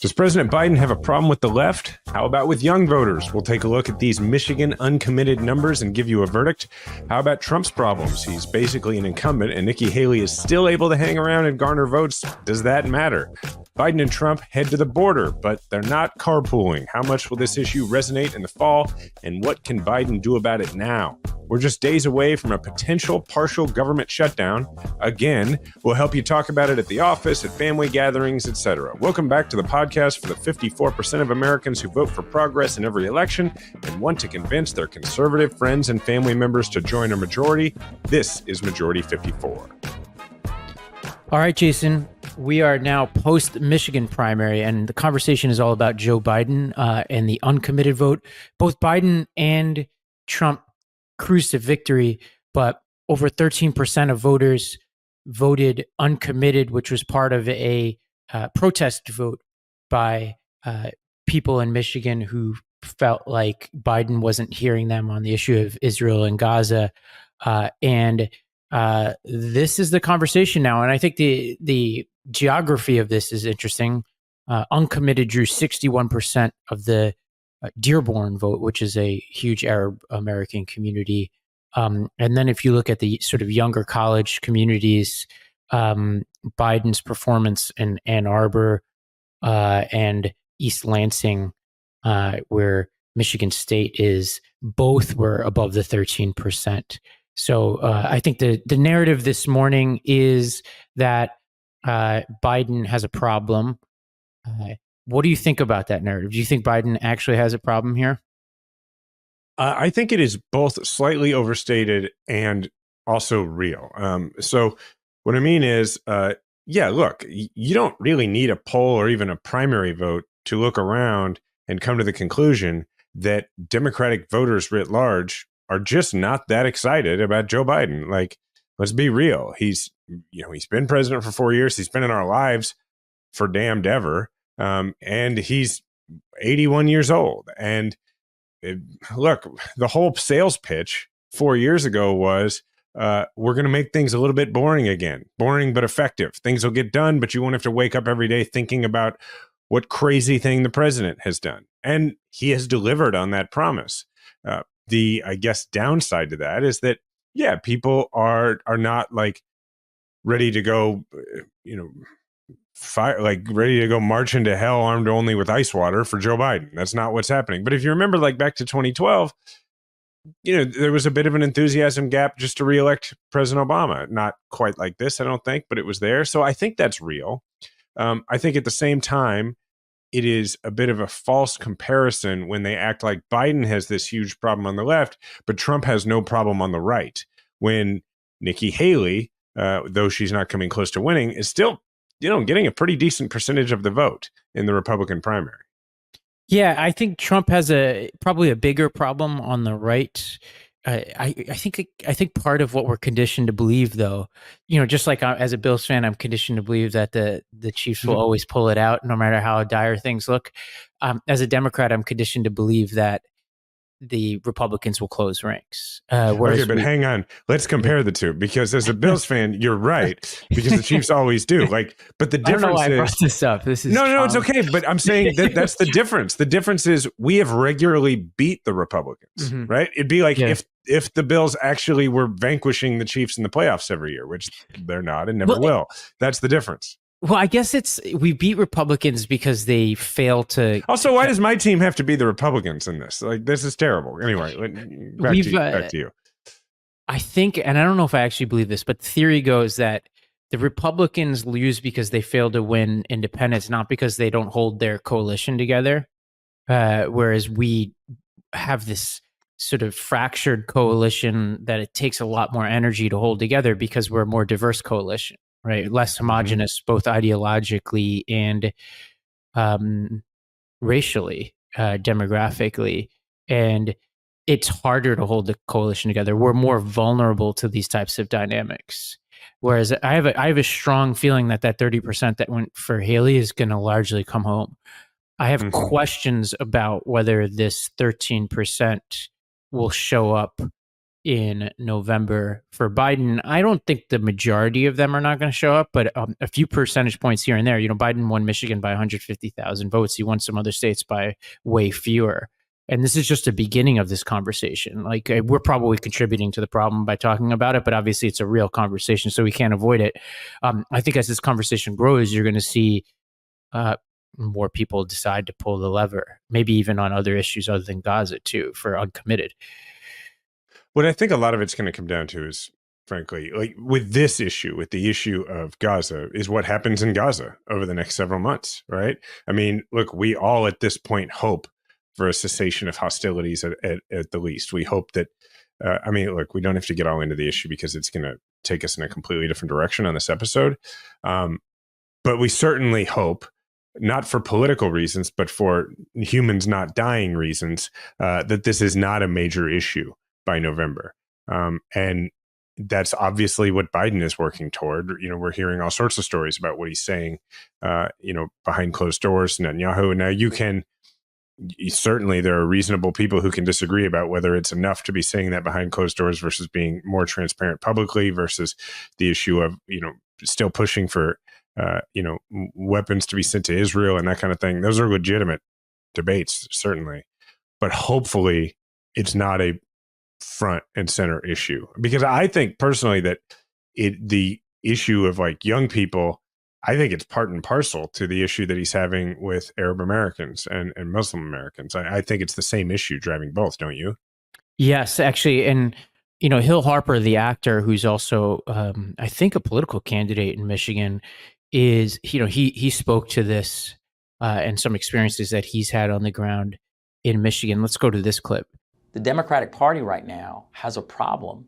Does President Biden have a problem with the left? How about with young voters? We'll take a look at these Michigan uncommitted numbers and give you a verdict. How about Trump's problems? He's basically an incumbent, and Nikki Haley is still able to hang around and garner votes. Does that matter? Biden and Trump head to the border, but they're not carpooling. How much will this issue resonate in the fall, and what can Biden do about it now? We're just days away from a potential partial government shutdown. Again, we'll help you talk about it at the office, at family gatherings, etc. Welcome back to the podcast for the 54% of Americans who vote for progress in every election and want to convince their conservative friends and family members to join a majority. This is Majority 54. All right, Jason, we are now post-Michigan primary, and the conversation is all about Joe Biden and the uncommitted vote. Both Biden and Trump cruised to victory, but over 13% of voters voted uncommitted, which was part of a protest vote by people in Michigan who felt like Biden wasn't hearing them on the issue of Israel and Gaza. This is the conversation now. And I think the geography of this is interesting. Uncommitted drew 61% of the Dearborn vote, which is a huge Arab American community. And then if you look at the sort of younger college communities, Biden's performance in Ann Arbor and East Lansing, where Michigan State is, both were above the 13%. So I think the narrative this morning is that Biden has a problem. What do you think about that narrative? Do you think Biden actually has a problem here? I think it is both slightly overstated and also real. So what I mean is, look, you don't really need a poll or even a primary vote to look around and come to the conclusion that Democratic voters writ large are just not that excited about Joe Biden. Like, let's be real. He's been president for 4 years. He's been in our lives for damned ever. And he's 81 years old. And look, the whole sales pitch 4 years ago was, we're going to make things a little bit boring again. Boring, but effective. Things will get done, but you won't have to wake up every day thinking about what crazy thing the president has done. And he has delivered on that promise. The, I guess, downside to that is that, people are not like ready to go, ready to go march into hell armed only with ice water for Joe Biden. That's not what's happening. But if you remember, like back to 2012, there was a bit of an enthusiasm gap just to reelect President Obama. Not quite like this, I don't think, but it was there. So I think that's real. I think at the same time, it is a bit of a false comparison when they act like Biden has this huge problem on the left, but Trump has no problem on the right. When Nikki Haley, though she's not coming close to winning, is still getting a pretty decent percentage of the vote in the Republican primary. Yeah, I think Trump has probably a bigger problem on the right. I think part of what we're conditioned to believe, though, just like as a Bills fan, I'm conditioned to believe that the Chiefs will always pull it out, no matter how dire things look. As a Democrat, I'm conditioned to believe that the Republicans will close ranks. Okay, but hang on. Let's compare the two, because as a Bills fan, you're right, because the Chiefs always do. But the difference I don't know why is, I brought this up. This is no, it's okay. But I'm saying that's the difference. The difference is we have regularly beat the Republicans, right? It'd be like if the Bills actually were vanquishing the Chiefs in the playoffs every year, which they're not and never will. That's the difference. Well, I guess we beat Republicans because they fail to. Also, why does my team have to be the Republicans in this? Like, this is terrible. Anyway, back to you. I think, and I don't know if I actually believe this, but the theory goes that the Republicans lose because they fail to win independents, not because they don't hold their coalition together. Whereas we have this sort of fractured coalition that it takes a lot more energy to hold together because we're a more diverse coalition. Right, less homogenous, both ideologically and racially, demographically, and it's harder to hold the coalition together. We're more vulnerable to these types of dynamics. Whereas I have a strong feeling that 30% that went for Haley is going to largely come home. I have questions about whether this 13% will show up in November for Biden. I don't think the majority of them are not going to show up, but a few percentage points here and there. Biden won Michigan by 150,000 votes. He won some other states by way fewer. And this is just the beginning of this conversation. Like, we're probably contributing to the problem by talking about it, but obviously it's a real conversation, so we can't avoid it. I think as this conversation grows, you're going to see more people decide to pull the lever, maybe even on other issues other than Gaza too, for uncommitted. What I think a lot of it's going to come down to is, frankly, like with this issue, with the issue of Gaza, is what happens in Gaza over the next several months, right? I mean, look, we all at this point hope for a cessation of hostilities at the least. We hope that, I mean, look, we don't have to get all into the issue because it's going to take us in a completely different direction on this episode. But we certainly hope, not for political reasons, but for humans not dying reasons, that this is not a major issue by November. And that's obviously what Biden is working toward. We're hearing all sorts of stories about what he's saying, behind closed doors, Netanyahu. Now certainly there are reasonable people who can disagree about whether it's enough to be saying that behind closed doors versus being more transparent publicly, versus the issue of, still pushing for, weapons to be sent to Israel and that kind of thing. Those are legitimate debates, certainly. But hopefully it's not a front and center issue, because I think personally that the issue of like young people, I think it's part and parcel to the issue that he's having with Arab Americans and Muslim Americans. I think it's the same issue driving both, don't you? Yes, actually. And, Hill Harper, the actor, who's also, I think, a political candidate in Michigan, is, he spoke to this and some experiences that he's had on the ground in Michigan. Let's go to this clip. The Democratic Party right now has a problem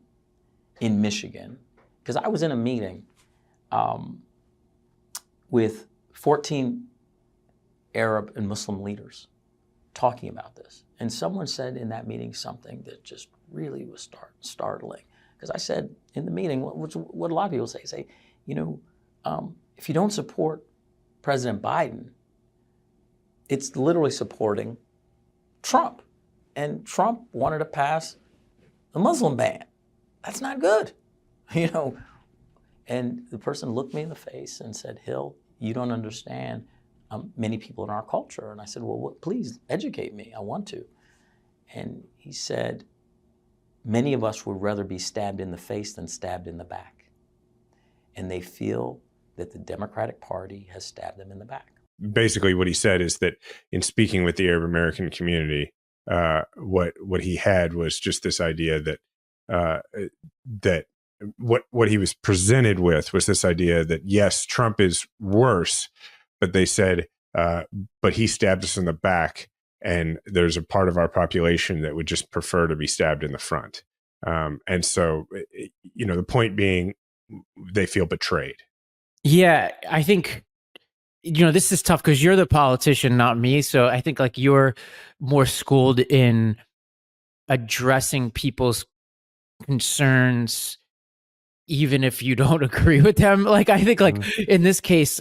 in Michigan, because I was in a meeting with 14 Arab and Muslim leaders talking about this. And someone said in that meeting something that just really was startling. Because I said in the meeting, what a lot of people say, if you don't support President Biden, it's literally supporting Trump. And Trump wanted to pass a Muslim ban. That's not good, And the person looked me in the face and said, Hill, you don't understand many people in our culture. And I said, well, please educate me. I want to. And he said, many of us would rather be stabbed in the face than stabbed in the back. And they feel that the Democratic Party has stabbed them in the back. Basically, what he said is that in speaking with the Arab American community, what he had was just this idea that what he was presented with was this idea that, yes, Trump is worse, but they said, but he stabbed us in the back, and there's a part of our population that would just prefer to be stabbed in the front. And so, the point being, they feel betrayed. Yeah, I think, this is tough because you're the politician, not me. So I think like you're more schooled in addressing people's concerns, even if you don't agree with them. Like, I think like in this case,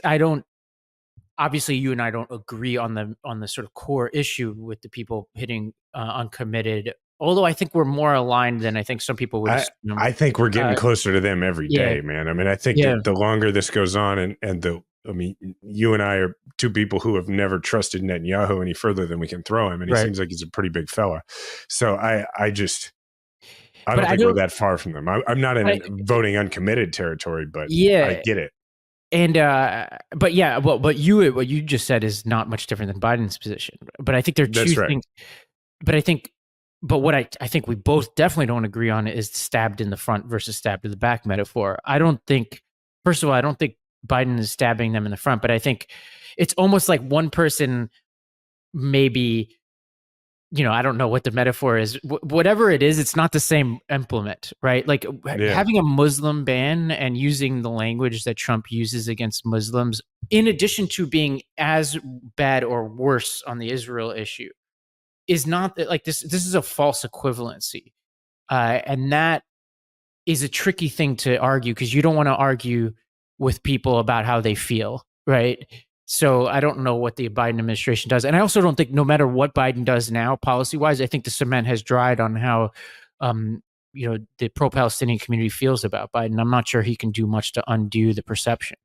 obviously you and I don't agree on the sort of core issue with the people hitting uncommitted. Although I think we're more aligned than I think some people would assume. I think we're getting closer to them every day, man. I mean, I think that the longer this goes on you and I are two people who have never trusted Netanyahu any further than we can throw him. And he seems like he's a pretty big fella. So I don't think we're that far from them. I'm not in voting uncommitted territory, but I get it. And but what you just said is not much different than Biden's position. But I think there are two things. But what I think we both definitely don't agree on is stabbed in the front versus stabbed in the back metaphor. First of all, I don't think Biden is stabbing them in the front, but I think it's almost like one person maybe, I don't know what the metaphor is. Whatever it is, it's not the same implement, right? Like having a Muslim ban and using the language that Trump uses against Muslims, in addition to being as bad or worse on the Israel issue, is not like this. This is a false equivalency. And that is a tricky thing to argue because you don't want to argue with people about how they feel, right? So I don't know what the Biden administration does. And I also don't think no matter what Biden does now, policy-wise, I think the cement has dried on how, the pro-Palestinian community feels about Biden. I'm not sure he can do much to undo the perception.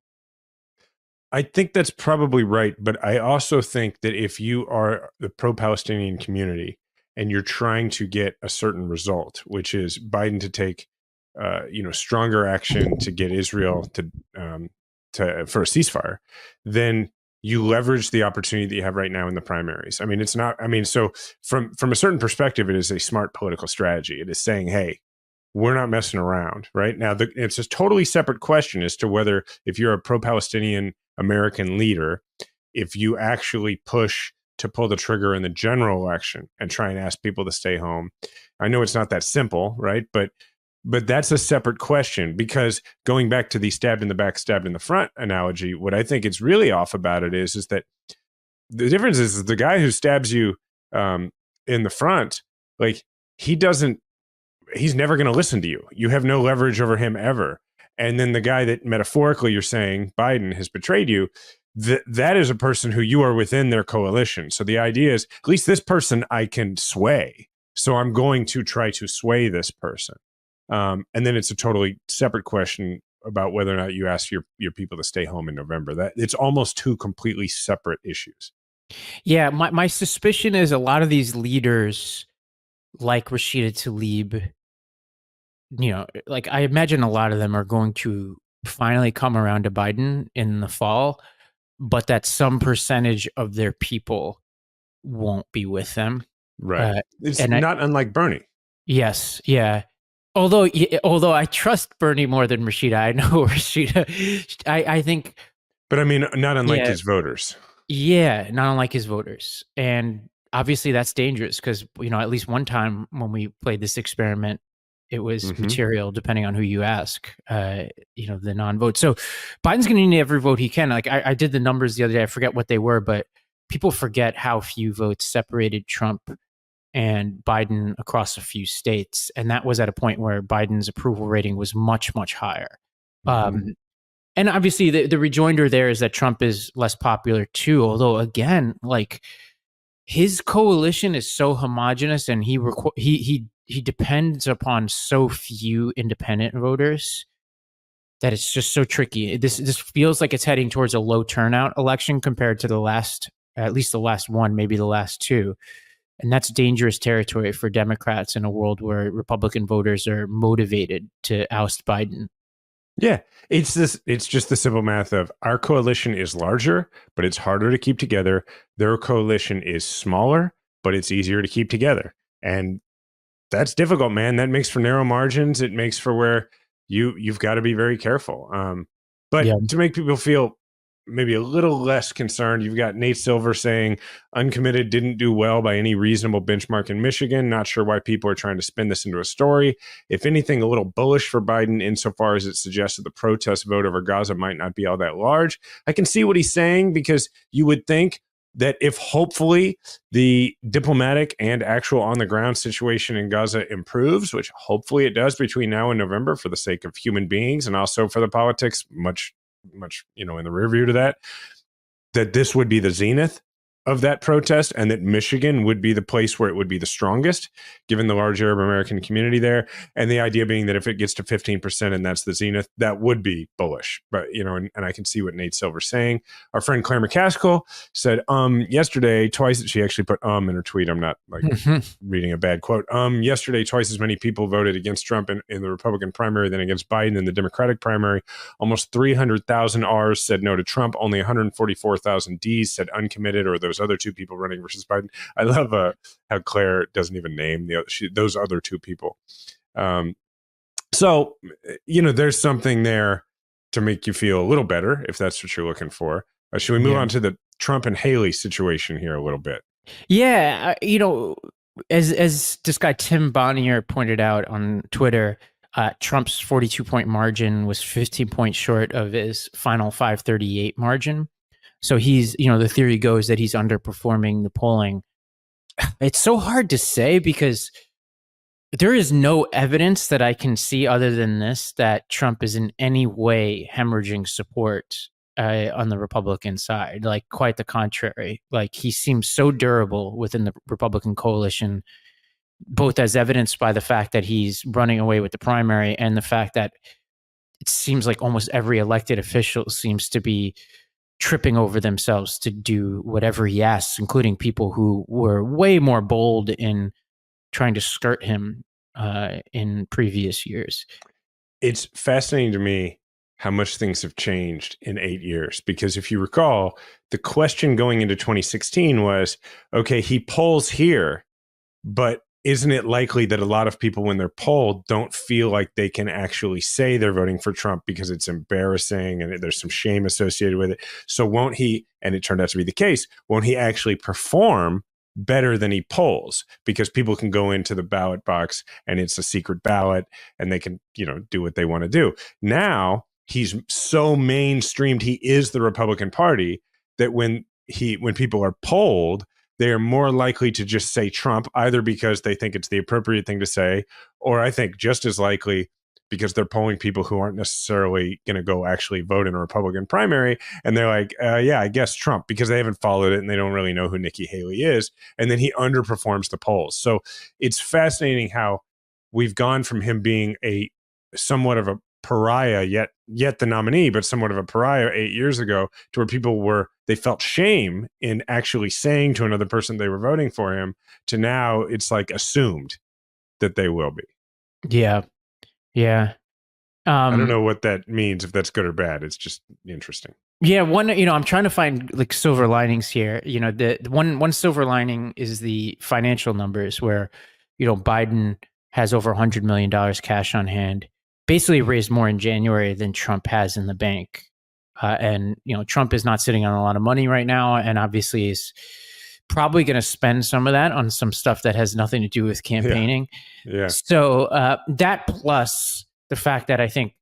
I think that's probably right, but I also think that if you are the pro-Palestinian community and you're trying to get a certain result, which is Biden to take, stronger action to get Israel for a ceasefire, then you leverage the opportunity that you have right now in the primaries. I mean, it's not. I mean, so from a certain perspective, it is a smart political strategy. It is saying, hey, we're not messing around right now. It's a totally separate question as to whether, if you're a pro-Palestinian American leader, if you actually push to pull the trigger in the general election and try and ask people to stay home. I know it's not that simple, right? But that's a separate question, because going back to the stabbed in the back, stabbed in the front analogy, what I think is really off about it is that the difference is the guy who stabs you in the front, like he's never going to listen to you. You have no leverage over him ever. And then the guy that metaphorically you're saying Biden has betrayed you, that is a person who you are within their coalition. So the idea is, at least this person I can sway. So I'm going to try to sway this person. And then it's a totally separate question about whether or not you ask your people to stay home in November. That it's almost two completely separate issues. Yeah, my suspicion is a lot of these leaders, like Rashida Tlaib, like I imagine a lot of them are going to finally come around to Biden in the fall, but that some percentage of their people won't be with them. Right. It's not unlike Bernie. Yes. Yeah. Although I trust Bernie more than Rashida. I know Rashida. I think. But I mean, not unlike his voters. Yeah, not unlike his voters. And obviously that's dangerous because, at least one time when we played this experiment, it was material depending on who you ask, the non-vote. So Biden's going to need every vote he can. Like I did the numbers the other day. I forget what they were, but people forget how few votes separated Trump and Biden across a few states. And that was at a point where Biden's approval rating was much, much higher. And obviously the rejoinder there is that Trump is less popular too. Although again, like his coalition is so homogenous and he depends upon so few independent voters that it's just so tricky. This feels like it's heading towards a low turnout election compared to at least the last one, maybe the last two. And that's dangerous territory for Democrats in a world where Republican voters are motivated to oust Biden. Yeah, it's just the simple math of our coalition is larger, but it's harder to keep together. Their coalition is smaller, but it's easier to keep together. And that's difficult, man. That makes for narrow margins. It makes for where you've got to be very careful. But to make people feel maybe a little less concerned, you've got Nate Silver saying uncommitted didn't do well by any reasonable benchmark in Michigan. Not sure why people are trying to spin this into a story. If anything, a little bullish for Biden insofar as it suggests that the protest vote over Gaza might not be all that large. I can see what he's saying, because you would think that if hopefully the diplomatic and actual on the ground situation in Gaza improves, which hopefully it does between now and November for the sake of human beings and also for the politics, much, in the rear view to that this would be the zenith of that protest, and that Michigan would be the place where it would be the strongest, given the large Arab American community there. And the idea being that if it gets to 15% and that's the zenith, that would be bullish. But, and I can see what Nate Silver's saying. Our friend Claire McCaskill said, yesterday, twice, she actually put in her tweet. I'm not reading a bad quote. Yesterday, twice as many people voted against Trump in the Republican primary than against Biden in the Democratic primary. Almost 300,000 R's said no to Trump. Only 144,000 D's said uncommitted, or those other two people running versus Biden. I love how Claire doesn't even name those other two people. So, there's something there to make you feel a little better if that's what you're looking for. Should we move on to the Trump and Haley situation here a little bit? Yeah, as this guy Tim Bonnier pointed out on Twitter, Trump's 42-point margin was 15 points short of his final 538 margin. So he's, the theory goes that he's underperforming the polling. It's so hard to say because there is no evidence that I can see other than this that Trump is in any way hemorrhaging support on the Republican side. Like, quite the contrary. Like, he seems so durable within the Republican coalition both as evidenced by the fact that he's running away with the primary and the fact that it seems like almost every elected official seems to be tripping over themselves to do whatever he asks, including people who were way more bold in trying to skirt him in previous years. It's fascinating to me how much things have changed in 8 years, because if you recall, the question going into 2016 was, okay, he polls here, but isn't it likely that a lot of people, when they're polled, don't feel like they can actually say they're voting for Trump because it's embarrassing and there's some shame associated with it? So won't he, and it turned out to be the case, won't he actually perform better than he polls, because people can go into the ballot box and it's a secret ballot and they can, do what they want to do. Now he's so mainstreamed, he is the Republican Party, that when people are polled, they are more likely to just say Trump, either because they think it's the appropriate thing to say, or I think just as likely because they're polling people who aren't necessarily going to go actually vote in a Republican primary. And they're like, yeah, I guess Trump, because they haven't followed it and they don't really know who Nikki Haley is. And then he underperforms the polls. So it's fascinating how we've gone from him being a somewhat of a pariah, yet the nominee, but somewhat of a pariah 8 years ago, to where they felt shame in actually saying to another person they were voting for him, to now it's like assumed that they will be. Yeah. I don't know what that means, if that's good or bad. It's just interesting. Yeah, I'm trying to find like silver linings here. The one silver lining is the financial numbers, where, Biden has over $100 million cash on hand, basically raised more in January than Trump has in the bank. And Trump is not sitting on a lot of money right now, and obviously is probably going to spend some of that on some stuff that has nothing to do with campaigning. Yeah. So that, plus the fact that I think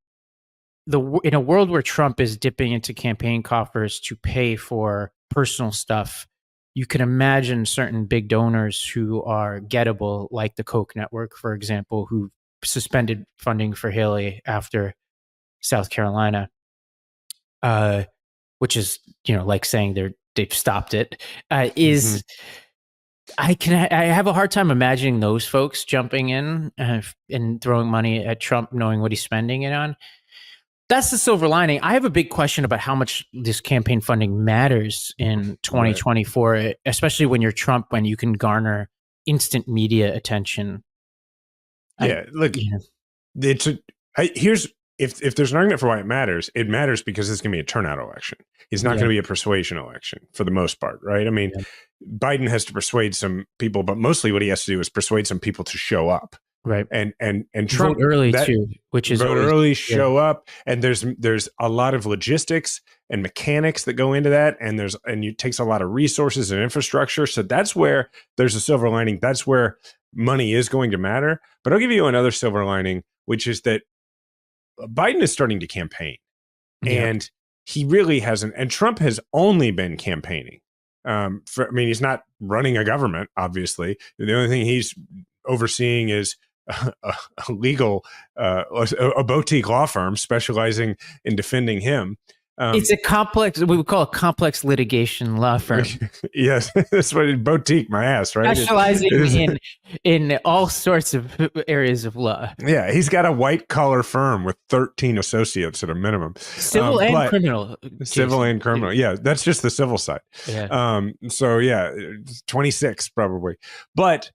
in a world where Trump is dipping into campaign coffers to pay for personal stuff, you can imagine certain big donors who are gettable, like the Koch network, for example, who suspended funding for Haley after South Carolina, which is, like saying they've stopped it, is I have a hard time imagining those folks jumping in and throwing money at Trump, knowing what he's spending it on. That's the silver lining. I have a big question about how much this campaign funding matters in 2024, right, especially when you're Trump, when you can garner instant media attention. Yeah, if there's an argument for why it matters because it's going to be a turnout election. It's not going to be a persuasion election for the most part, right? I mean, Biden has to persuade some people, but mostly what he has to do is persuade some people to show up. Right. And Trump vote early too, which is vote early, show up. And there's a lot of logistics and mechanics that go into that. And it takes a lot of resources and infrastructure. So that's where there's a silver lining. That's where money is going to matter. But I'll give you another silver lining, which is that Biden is starting to campaign, and he really hasn't. And Trump has only been campaigning. He's not running a government, obviously. The only thing he's overseeing is a boutique law firm specializing in defending him. It's a complex, we would call a complex litigation law firm. Yes, that's what boutique, my ass, right? Specializing in all sorts of areas of law. Yeah, he's got a white collar firm with 13 associates at a minimum. Civil and criminal. Civil and criminal. Yeah, that's just the civil side. Yeah. 26 probably. But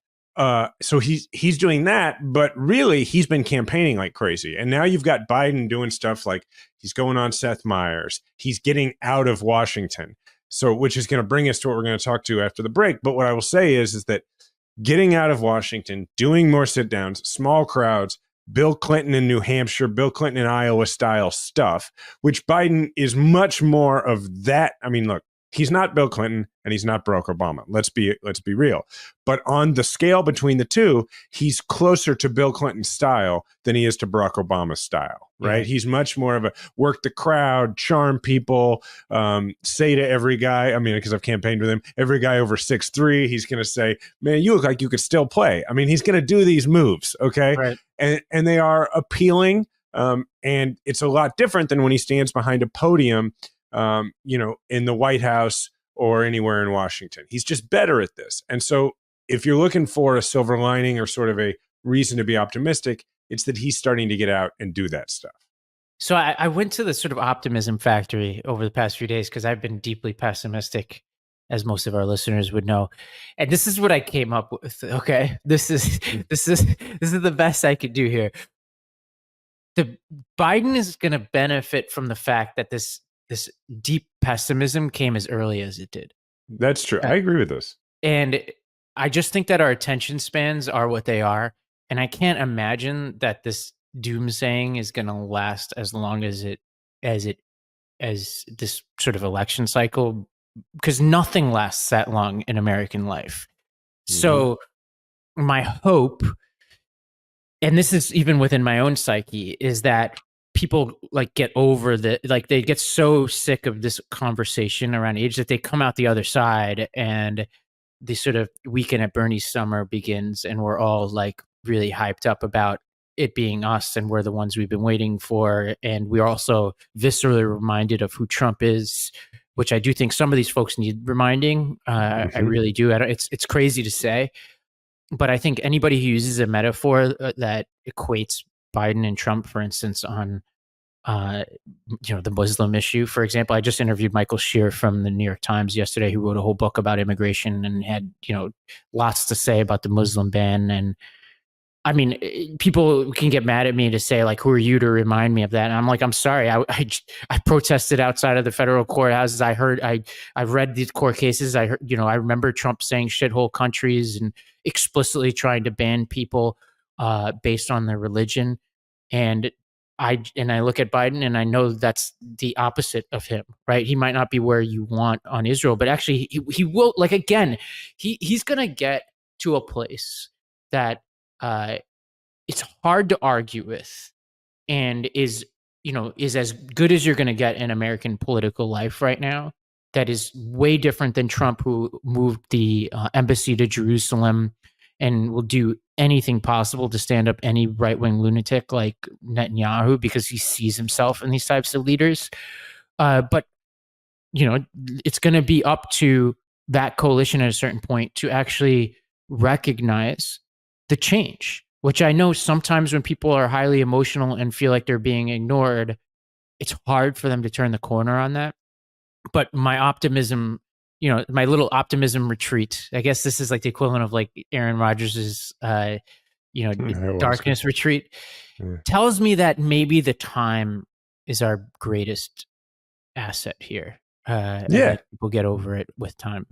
so he's doing that, but really he's been campaigning like crazy. And now you've got Biden doing stuff like he's going on Seth Meyers. He's getting out of Washington. So, which is going to bring us to what we're going to talk to after the break. But what I will say is that getting out of Washington, doing more sit downs, small crowds, Bill Clinton in New Hampshire, Bill Clinton in Iowa style stuff, which Biden is much more of that. I mean, look, he's not Bill Clinton and he's not Barack Obama. Let's be real. But on the scale between the two, he's closer to Bill Clinton's style than he is to Barack Obama's style, right? Yeah. He's much more of a work the crowd, charm people, say to every guy, because I've campaigned with him, every guy over 6'3", he's going to say, man, you look like you could still play. He's going to do these moves, okay? Right. And they are appealing, and it's a lot different than when he stands behind a podium in the White House or anywhere in Washington. He's just better at this. And so if you're looking for a silver lining or sort of a reason to be optimistic, it's that he's starting to get out and do that stuff. So I went to the sort of Optimism Factory over the past few days because I've been deeply pessimistic, as most of our listeners would know. And this is what I came up with. Okay. This is the best I could do here. The Biden is going to benefit from the fact that this deep pessimism came as early as it did. That's true. I agree with this. And I just think that our attention spans are what they are. And I can't imagine that this doomsaying is going to last as long as this sort of election cycle, because nothing lasts that long in American life. So my hope, and this is even within my own psyche, is that people like get over they get so sick of this conversation around age that they come out the other side and the sort of Weekend at Bernie's summer begins, and we're all like really hyped up about it being us, and we're the ones we've been waiting for. And we're also viscerally reminded of who Trump is, which I do think some of these folks need reminding. I really do. It's crazy to say, but I think anybody who uses a metaphor that equates Biden and Trump, for instance, on the Muslim issue, for example. I just interviewed Michael Shear from the New York Times yesterday, who wrote a whole book about immigration and had lots to say about the Muslim ban. And I mean, people can get mad at me to say, like, who are you to remind me of that? And I'm like, I'm sorry. I protested outside of the federal courthouses. I've read these court cases. I heard, I remember Trump saying shithole countries and explicitly trying to ban people based on their religion. And I look at Biden and I know that's the opposite of him, right? He might not be where you want on Israel, but actually he will, like, again, he's going to get to a place that it's hard to argue with, and is as good as you're going to get in American political life right now. That is way different than Trump, who moved the embassy to Jerusalem and will do anything possible to stand up any right-wing lunatic like Netanyahu because he sees himself in these types of leaders. But it's going to be up to that coalition at a certain point to actually recognize the change, which I know sometimes when people are highly emotional and feel like they're being ignored, it's hard for them to turn the corner on that. But my optimism, my little optimism retreat, I guess this is like the equivalent of like Aaron Rodgers's, darkness retreat, tells me that maybe the time is our greatest asset here. That people get over it with time.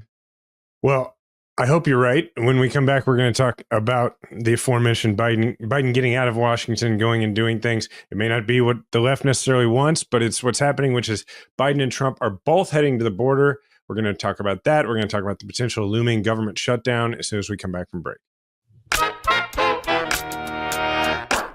Well, I hope you're right. When we come back, we're going to talk about the aforementioned Biden getting out of Washington, going and doing things. It may not be what the left necessarily wants, but it's what's happening, which is Biden and Trump are both heading to the border. We're going to talk about that. We're going to talk about the potential looming government shutdown as soon as we come back from break.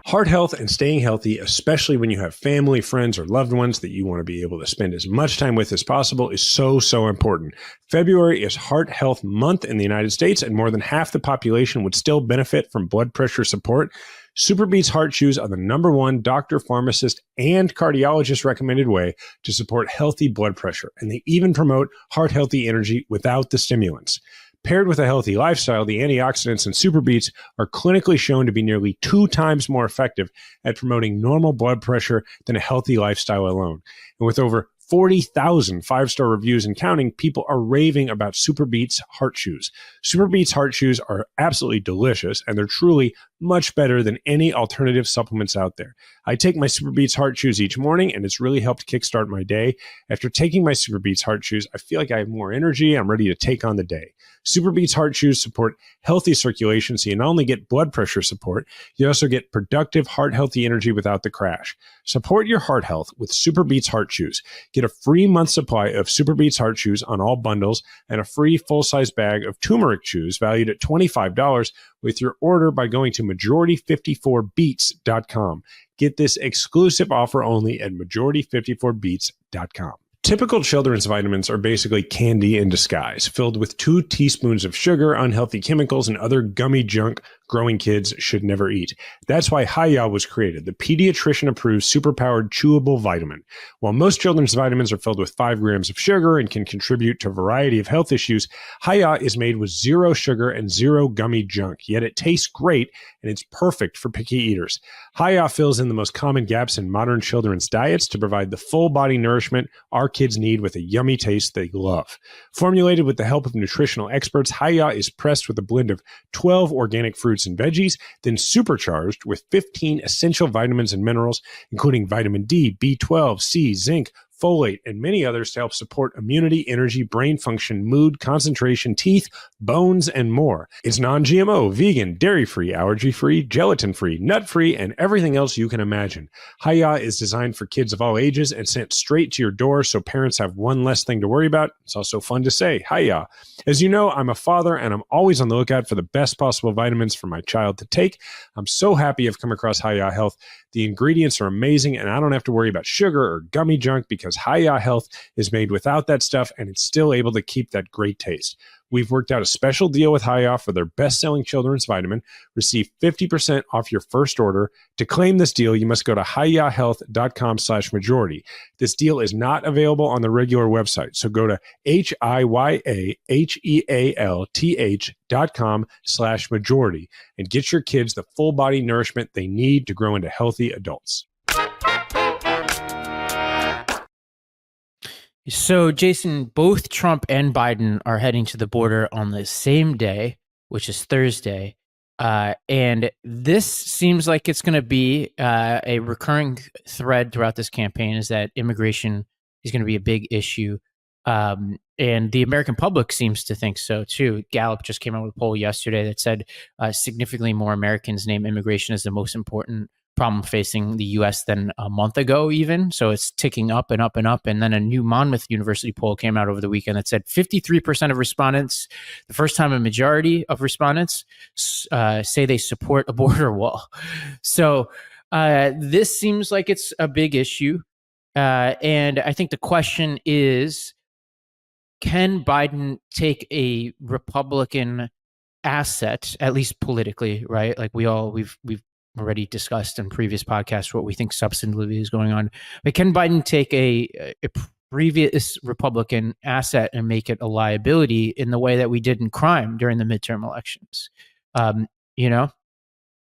Heart health and staying healthy, especially when you have family, friends, or loved ones that you want to be able to spend as much time with as possible, is so, so important. February is Heart Health Month in the United States, and more than half the population would still benefit from blood pressure support. SuperBeets Heart Chews are the #1 doctor, pharmacist, and cardiologist recommended way to support healthy blood pressure, and they even promote heart-healthy energy without the stimulants. Paired with a healthy lifestyle, the antioxidants in SuperBeets are clinically shown to be nearly 2 times more effective at promoting normal blood pressure than a healthy lifestyle alone. And with over 40,000 5-star reviews and counting, people are raving about SuperBeets Heart Chews. SuperBeets Heart Chews are absolutely delicious, and they're truly much better than any alternative supplements out there. I take my SuperBeets Heart Chews each morning, and it's really helped kickstart my day. After taking my SuperBeets Heart Chews, I feel like I have more energy. I'm ready to take on the day. SuperBeets Heart Chews support healthy circulation, so you not only get blood pressure support, you also get productive, heart-healthy energy without the crash. Support your heart health with SuperBeets Heart Chews. Get a free month supply of SuperBeets Heart Chews on all bundles and a free full-size bag of turmeric chews valued at $25 with your order by going to majority54beats.com. Get this exclusive offer only at majority54beats.com. Typical children's vitamins are basically candy in disguise, filled with 2 teaspoons of sugar, unhealthy chemicals, and other gummy junk growing kids should never eat. That's why Haya was created, the pediatrician-approved superpowered chewable vitamin. While most children's vitamins are filled with 5 grams of sugar and can contribute to a variety of health issues, Haya is made with 0 sugar and 0 gummy junk, yet it tastes great and it's perfect for picky eaters. Haya fills in the most common gaps in modern children's diets to provide the full body nourishment our kids need with a yummy taste they love. Formulated with the help of nutritional experts, Haya is pressed with a blend of 12 organic fruits and veggies, then supercharged with 15 essential vitamins and minerals, including vitamin D, B12, C, zinc, folate, and many others to help support immunity, energy, brain function, mood, concentration, teeth, bones, and more. It's non-GMO, vegan, dairy-free, allergy-free, gelatin-free, nut-free, and everything else you can imagine. Haya is designed for kids of all ages and sent straight to your door so parents have one less thing to worry about. It's also fun to say, Haya. As you know, I'm a father, and I'm always on the lookout for the best possible vitamins for my child to take. I'm so happy I've come across Haya Health. The ingredients are amazing, and I don't have to worry about sugar or gummy junk because Haya Health is made without that stuff, and it's still able to keep that great taste. We've worked out a special deal with Haya for their best-selling children's vitamin. Receive 50% off your first order. To claim this deal, you must go to hayahealth.com/majority. This deal is not available on the regular website, so go to hayahealth.com/majority and get your kids the full body nourishment they need to grow into healthy adults. So, Jason, both Trump and Biden are heading to the border on the same day, which is Thursday. And this seems like it's going to be a recurring thread throughout this campaign, is that immigration is going to be a big issue. And the American public seems to think so, too. Gallup just came out with a poll yesterday that said significantly more Americans name immigration as the most important problem facing the U.S. than a month ago even. So it's ticking up and up and up. And then a new Monmouth University poll came out over the weekend that said 53% of respondents, the first time a majority of respondents say they support a border wall. So this seems like it's a big issue. And I think the question is, can Biden take a Republican asset, at least politically, right? Like we've already discussed in previous podcasts what we think substantively is going on. But can Biden take a previous Republican asset and make it a liability in the way that we did in crime during the midterm elections? You know?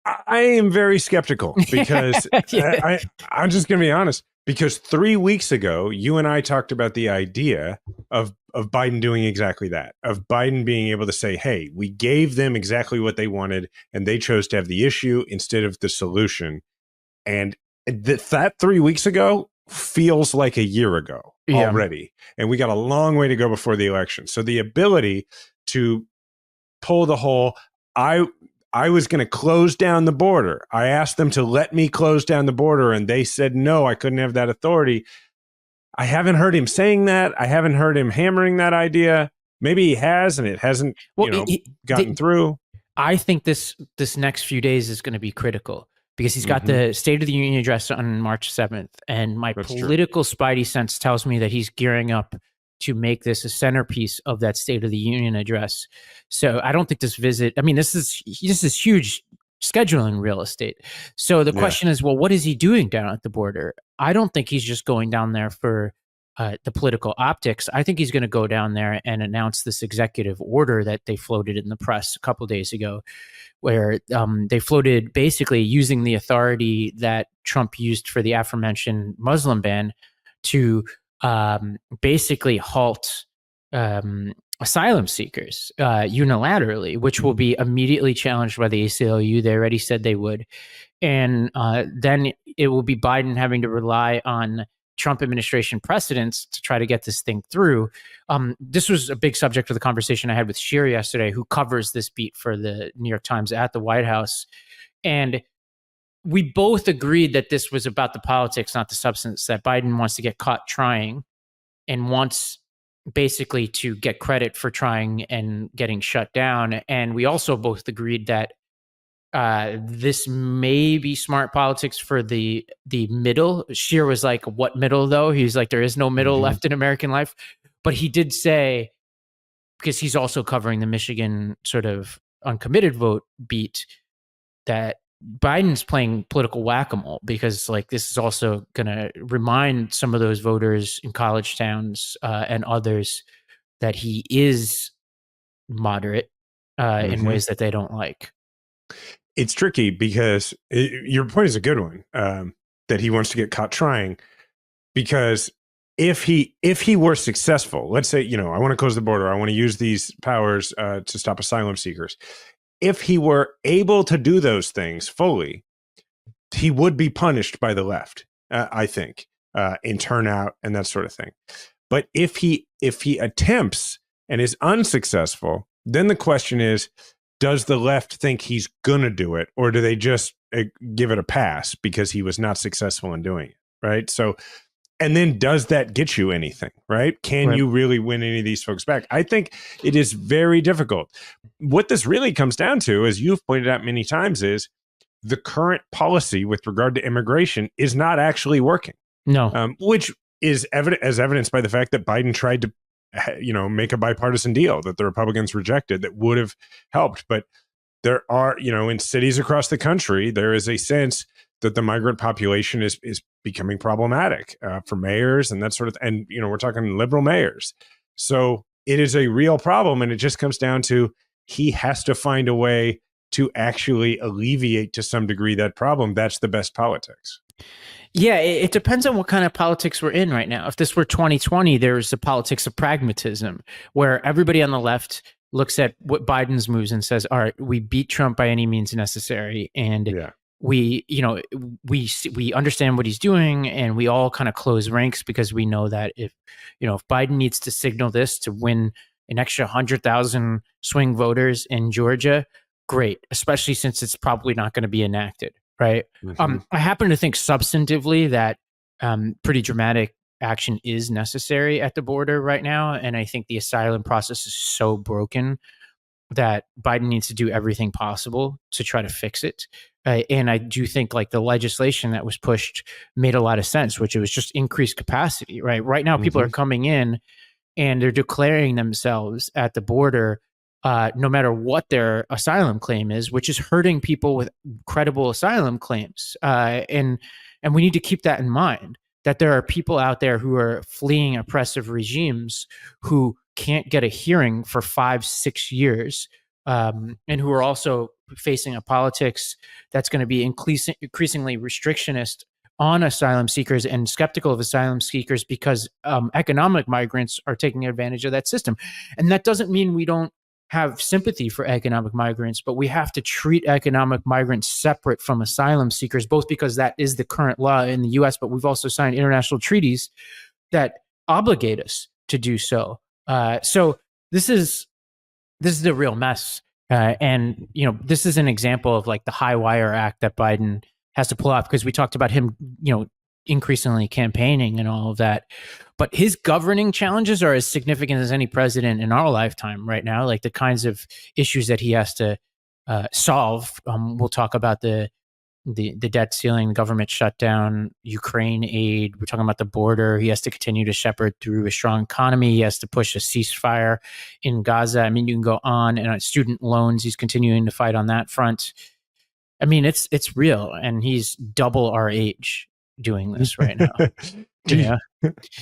I am very skeptical because Yeah. I'm just going to be honest. Because 3 weeks ago, you and I talked about the idea of Biden doing exactly that, of Biden being able to say, hey, we gave them exactly what they wanted, and they chose to have the issue instead of the solution. And that 3 weeks ago feels like a year ago already. And we got a long way to go before the election. So the ability to pull the whole, I was going to close down the border. I asked them to let me close down the border, and they said no, I couldn't have that authority. I haven't heard him saying that. I haven't heard him hammering that idea. Maybe he has, and it hasn't gotten through. I think this next few days is going to be critical because he's got the State of the Union address on March 7th, and my political spidey sense tells me that he's gearing up to make this a centerpiece of that State of the Union address. So I don't think this visit, I mean, this is huge scheduling real estate. So the question is, well, what is he doing down at the border? I don't think he's just going down there for the political optics. I think he's going to go down there and announce this executive order that they floated in the press a couple of days ago, where they floated basically using the authority that Trump used for the aforementioned Muslim ban to basically halt asylum seekers unilaterally, which will be immediately challenged by the ACLU. They already said they would. And then it will be Biden having to rely on Trump administration precedents to try to get this thing through. This was a big subject of the conversation I had with Sheer yesterday, who covers this beat for the New York Times at the White House. And we both agreed that this was about the politics, not the substance, that Biden wants to get caught trying and wants basically to get credit for trying and getting shut down. And we also both agreed that this may be smart politics for the middle. Scheer was like, what middle though? He's like, there is no middle left in American life. But he did say, because he's also covering the Michigan sort of uncommitted vote beat, that Biden's playing political whack-a-mole, because like this is also going to remind some of those voters in college towns and others that he is moderate in ways that they don't like. It's tricky because your point is a good one, that he wants to get caught trying, because if he were successful, let's say, I want to close the border, I want to use these powers to stop asylum seekers. If he were able to do those things fully, he would be punished by the left, I think, in turnout and that sort of thing. But if he attempts and is unsuccessful, then the question is, does the left think he's going to do it, or do they just give it a pass because he was not successful in doing it, right? So, and then does that get you anything, right? Can you really win any of these folks back? I think it is very difficult. What this really comes down to, as you've pointed out many times, is the current policy with regard to immigration is not actually working. No. Which is as evidenced by the fact that Biden tried to make a bipartisan deal that the Republicans rejected that would have helped. But there are, in cities across the country, there is a sense that the migrant population is becoming problematic for mayors and that sort of, and, we're talking liberal mayors. So it is a real problem. And it just comes down to, he has to find a way to actually alleviate to some degree that problem. That's the best politics. Yeah, it depends on what kind of politics we're in right now. If this were 2020, there's the politics of pragmatism, where everybody on the left looks at what Biden's moves and says, all right, we beat Trump by any means necessary. And we understand what he's doing, and we all kind of close ranks, because we know that if Biden needs to signal this to win an extra 100,000 swing voters in Georgia, great, especially since it's probably not going to be enacted. Right. I happen to think substantively that pretty dramatic action is necessary at the border right now. And I think the asylum process is so broken that Biden needs to do everything possible to try to fix it. And I do think like the legislation that was pushed made a lot of sense, which it was just increased capacity. Right now, people are coming in and they're declaring themselves at the border, no matter what their asylum claim is, which is hurting people with credible asylum claims. And we need to keep that in mind, that there are people out there who are fleeing oppressive regimes who can't get a hearing for 5-6 years, and who are also facing a politics that's going to be increasingly restrictionist on asylum seekers and skeptical of asylum seekers, because economic migrants are taking advantage of that system. And that doesn't mean we don't have sympathy for economic migrants, but we have to treat economic migrants separate from asylum seekers, both because that is the current law in the US, but we've also signed international treaties that obligate us to do so. So this is the real mess. And, this is an example of like the high wire act that Biden has to pull off, because we talked about him, increasingly campaigning and all of that. But his governing challenges are as significant as any president in our lifetime right now, like the kinds of issues that he has to solve. We'll talk about the debt ceiling, government shutdown, Ukraine aid. We're talking about the border. He has to continue to shepherd through a strong economy. He has to push a ceasefire in Gaza. I mean, you can go on. And student loans, he's continuing to fight on that front. I mean, it's real. And he's double our age doing this right now.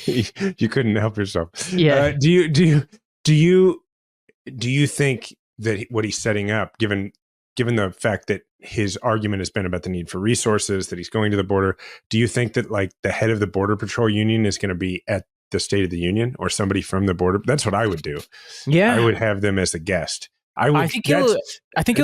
You couldn't help yourself. Yeah. Do you think that what he's setting up, given the fact that his argument has been about the need for resources, that he's going to the border, do you think that like the head of the Border Patrol Union is going to be at the State of the Union, or somebody from the border? That's what I would do. Yeah, I would have them as a guest. I think he'll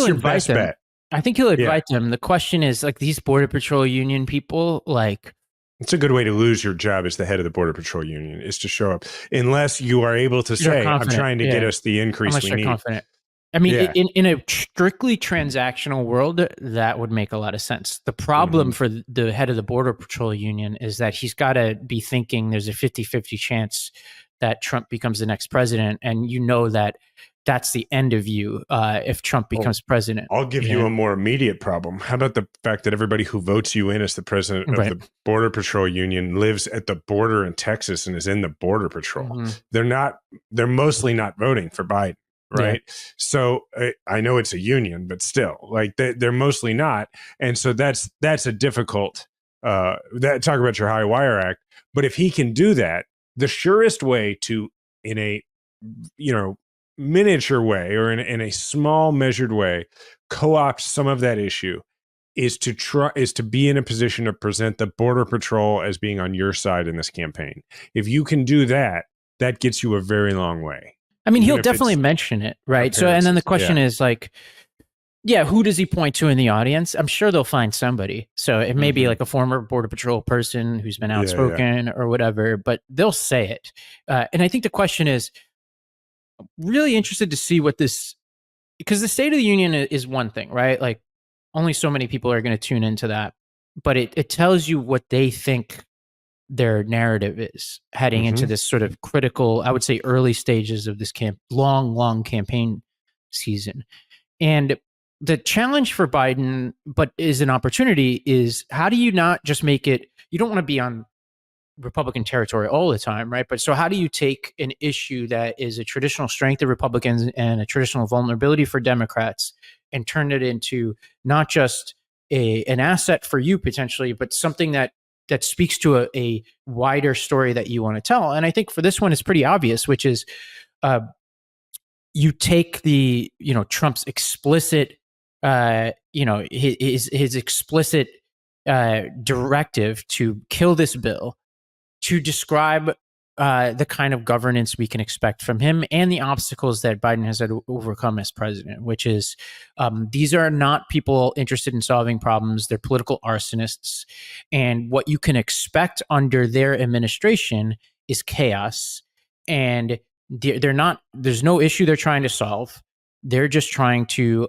invite them. Bet. I think he'll invite them. The question is, like, these Border Patrol Union people, like, it's a good way to lose your job as the head of the Border Patrol Union, is to show up, unless you are able to say, I'm trying to get us the increase we need. Confident. I mean, in a strictly transactional world, that would make a lot of sense. The problem for the head of the Border Patrol Union is that he's got to be thinking there's a 50-50 chance that Trump becomes the next president. And you know that that's the end of you if Trump becomes president. I'll give you a more immediate problem. How about the fact that everybody who votes you in as the president of the Border Patrol Union lives at the border in Texas and is in the Border Patrol? They're mostly not voting for Biden, right? Yeah. So I know it's a union, but still, like they're mostly not. And so that's a difficult, talk about your high wire act. But if he can do that, the surest way to, in a, miniature way or in a small measured way, co-opt some of that issue is to be in a position to present the Border Patrol as being on your side in this campaign. If you can do that, that gets you a very long way. I mean, he'll definitely mention it, right? So, and then the question is like, who does he point to in the audience? I'm sure they'll find somebody. So it may be like a former Border Patrol person who's been outspoken or whatever, but they'll say it. And I think the question is, really interested to see what this, because the State of the Union is one thing, right? Like only so many people are going to tune into that, but it tells you what they think their narrative is heading into this sort of critical, I would say early stages of this long campaign season. And the challenge for Biden, but is an opportunity, is how do you not just make it, you don't want to be on Republican territory all the time, right? But so how do you take an issue that is a traditional strength of Republicans and a traditional vulnerability for Democrats and turn it into not just an asset for you potentially, but something that speaks to a wider story that you want to tell? And I think for this one, it's pretty obvious, which is you take the, Trump's explicit, his explicit directive to kill this bill, to describe the kind of governance we can expect from him and the obstacles that Biden has had to overcome as president, which is these are not people interested in solving problems. They're political arsonists. And what you can expect under their administration is chaos. And there's no issue they're trying to solve. They're just trying to,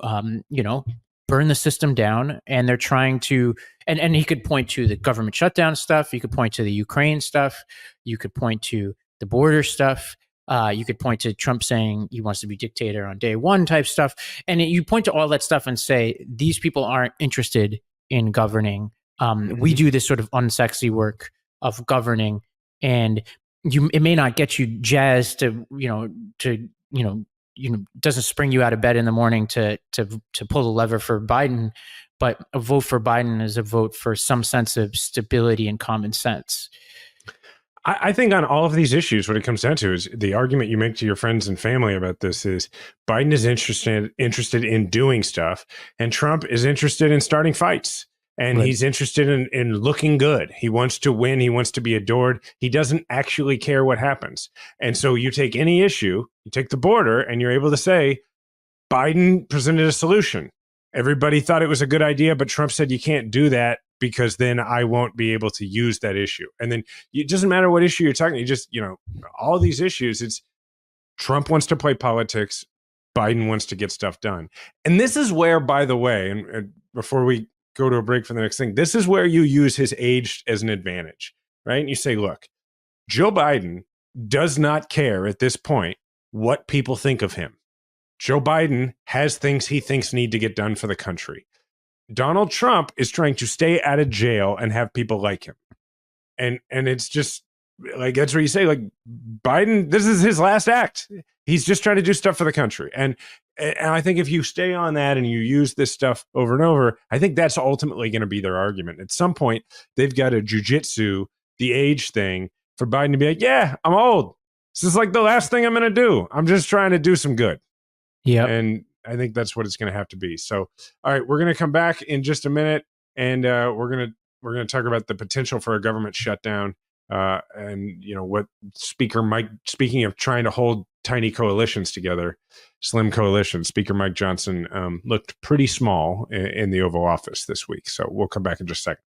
burn the system down. And they're trying to, and he could point to the government shutdown stuff. You could point to the Ukraine stuff. You could point to the border stuff. You could point to Trump saying he wants to be dictator on day one type stuff. And you point to all that stuff and say, these people aren't interested in governing. We do this sort of unsexy work of governing, and it may not get you jazzed to doesn't spring you out of bed in the morning to pull the lever for Biden, but a vote for Biden is a vote for some sense of stability and common sense. I think on all of these issues, what it comes down to is the argument you make to your friends and family about this is Biden is interested in doing stuff, and Trump is interested in starting fights. And he's interested in looking good. He wants to win. He wants to be adored. He doesn't actually care what happens. And so you take any issue, you take the border, and you're able to say, Biden presented a solution. Everybody thought it was a good idea, but Trump said you can't do that because then I won't be able to use that issue. And then it doesn't matter what issue you're talking, you just, all these issues, it's Trump wants to play politics. Biden wants to get stuff done. And this is where, by the way, and before we go to a break for the next thing, this is where you use his age as an advantage, right? And you say, look, Joe Biden does not care at this point what people think of him. Joe Biden has things he thinks need to get done for the country. Donald Trump is trying to stay out of jail and have people like him. And it's just like, that's where you say, like, Biden, this is his last act. He's just trying to do stuff for the country. And I think if you stay on that and you use this stuff over and over, I think that's ultimately going to be their argument. At some point, they've got to jujitsu the age thing for Biden to be like, yeah, I'm old. This is like the last thing I'm going to do. I'm just trying to do some good. Yeah. And I think that's what it's going to have to be. So, all right, we're going to come back in just a minute, and we're going to talk about the potential for a government shutdown. And what speaking of trying to hold tiny coalitions together, slim coalitions, Speaker Mike Johnson looked pretty small in the Oval Office this week. So we'll come back in just a second.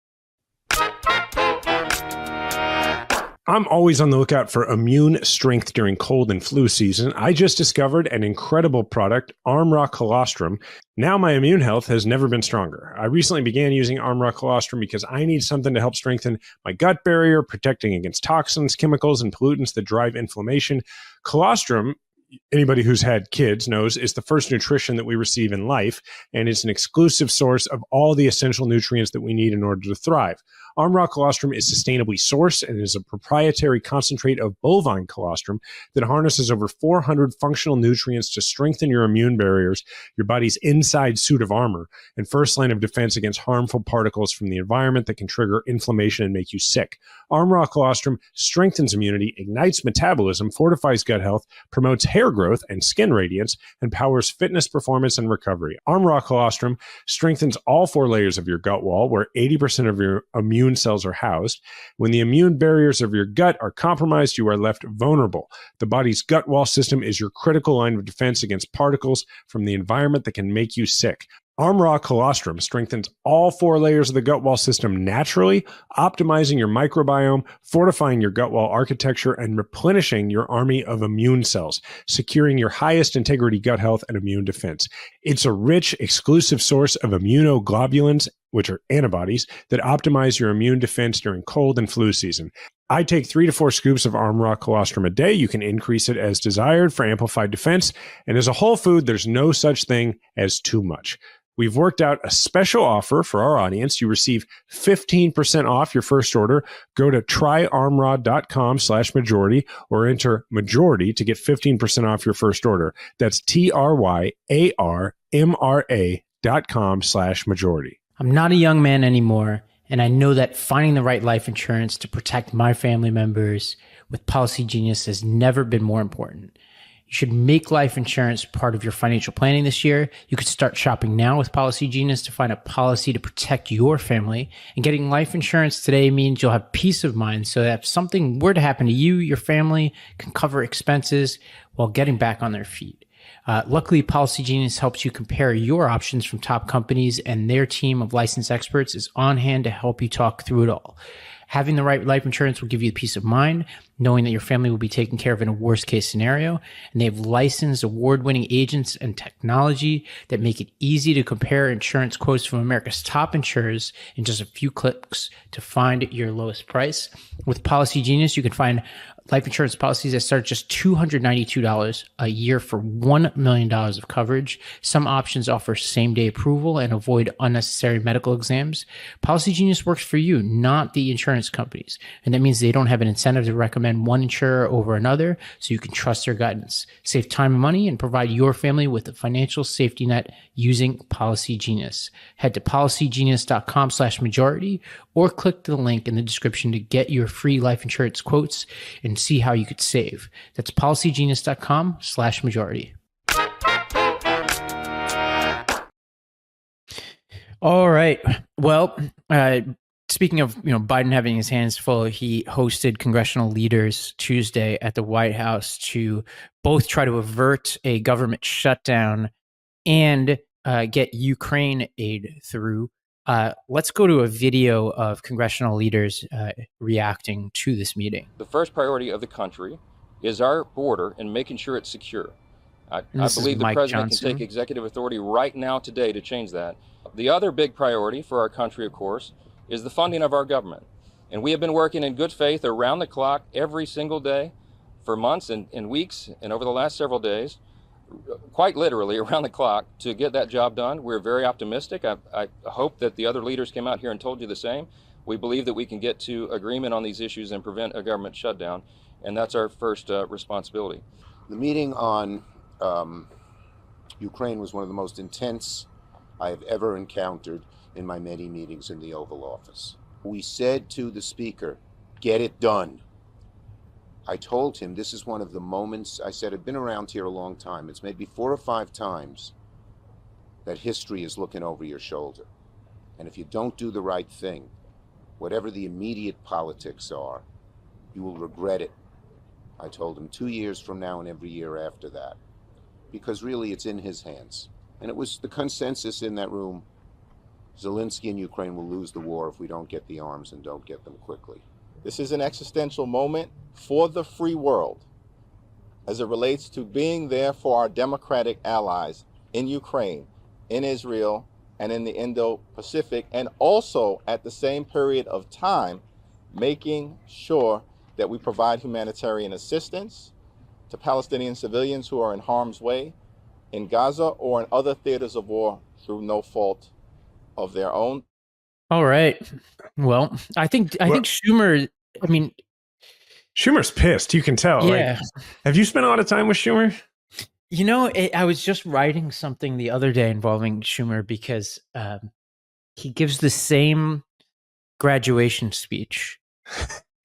I'm always on the lookout for immune strength during cold and flu season. I just discovered an incredible product, Armrock Colostrum. Now my immune health has never been stronger. I recently began using Armrock Colostrum because I need something to help strengthen my gut barrier, protecting against toxins, chemicals, and pollutants that drive inflammation. Colostrum anybody who's had kids knows is the first nutrition that we receive in life, and it's an exclusive source of all the essential nutrients that we need in order to thrive. Arm Raw colostrum is sustainably sourced and is a proprietary concentrate of bovine colostrum that harnesses over 400 functional nutrients to strengthen your immune barriers, your body's inside suit of armor, and first line of defense against harmful particles from the environment that can trigger inflammation and make you sick. Arm Raw colostrum strengthens immunity, ignites metabolism, fortifies gut health, promotes hair growth and skin radiance, and powers fitness, performance, and recovery. Arm Raw colostrum strengthens all 4 layers of your gut wall, where 80% of your immune cells are housed. When the immune barriers of your gut are compromised, you are left vulnerable. The body's gut wall system is your critical line of defense against particles from the environment that can make you sick. Arm Raw colostrum strengthens all 4 layers of the gut wall system naturally, optimizing your microbiome, fortifying your gut wall architecture, and replenishing your army of immune cells, securing your highest integrity gut health and immune defense. It's a rich, exclusive source of immunoglobulins, which are antibodies, that optimize your immune defense during cold and flu season. I take 3 to 4 scoops of Arm Raw colostrum a day. You can increase it as desired for amplified defense. And as a whole food, there's no such thing as too much. We've worked out a special offer for our audience. You receive 15% off your first order. Go to tryarmraw.com/majority or enter majority to get 15% off your first order. That's tryarmra.com/majority. I'm not a young man anymore, and I know that finding the right life insurance to protect my family members with Policy Genius has never been more important. You should make life insurance part of your financial planning this year. You could start shopping now with Policy Genius to find a policy to protect your family. And getting life insurance today means you'll have peace of mind so that if something were to happen to you, your family can cover expenses while getting back on their feet. Luckily, Policy Genius helps you compare your options from top companies, and their team of licensed experts is on hand to help you talk through it all. Having the right life insurance will give you the peace of mind, knowing that your family will be taken care of in a worst case scenario. And they have licensed award-winning agents and technology that make it easy to compare insurance quotes from America's top insurers in just a few clicks to find your lowest price. With Policy Genius, you can find life insurance policies that start at just $292 a year for $1 million of coverage. Some options offer same-day approval and avoid unnecessary medical exams. Policy Genius works for you, not the insurance companies. And that means they don't have an incentive to recommend one insurer over another, so you can trust their guidance. Save time and money and provide your family with a financial safety net using Policy Genius. Head to policygenius.com/majority or click the link in the description to get your free life insurance quotes and see how you could save. That's policygenius.com/majority. All right. Well, speaking of Biden having his hands full, he hosted congressional leaders Tuesday at the White House to both try to avert a government shutdown and get Ukraine aid through. Let's go to a video of congressional leaders reacting to this meeting. The first priority of the country is our border and making sure it's secure. I believe the president can take executive authority right now today to change that. The other big priority for our country, of course, is the funding of our government. And we have been working in good faith around the clock every single day for months and weeks and over the last several days, quite literally around the clock, to get that job done. We're very optimistic. I hope that the other leaders came out here and told you the same. We believe that we can get to agreement on these issues and prevent a government shutdown, and that's our first responsibility. The meeting on Ukraine was one of the most intense I have ever encountered in my many meetings in the Oval Office. We said to the speaker, get it done. I told him this is one of the moments, I said, I've been around here a long time. It's maybe 4 or 5 times that history is looking over your shoulder. And if you don't do the right thing, whatever the immediate politics are, you will regret it. I told him 2 years from now and every year after that, because really it's in his hands. And it was the consensus in that room. Zelensky and Ukraine will lose the war if we don't get the arms and don't get them quickly. This is an existential moment for the free world as it relates to being there for our democratic allies in Ukraine, in Israel, and in the Indo-Pacific, and also at the same period of time, making sure that we provide humanitarian assistance, to Palestinian civilians who are in harm's way in Gaza or in other theaters of war through no fault of their own. All right. Well, I think Schumer, I mean, Schumer's pissed. You can tell. Yeah. Like, have you spent a lot of time with Schumer? You know, I was just writing something the other day involving Schumer because he gives the same graduation speech.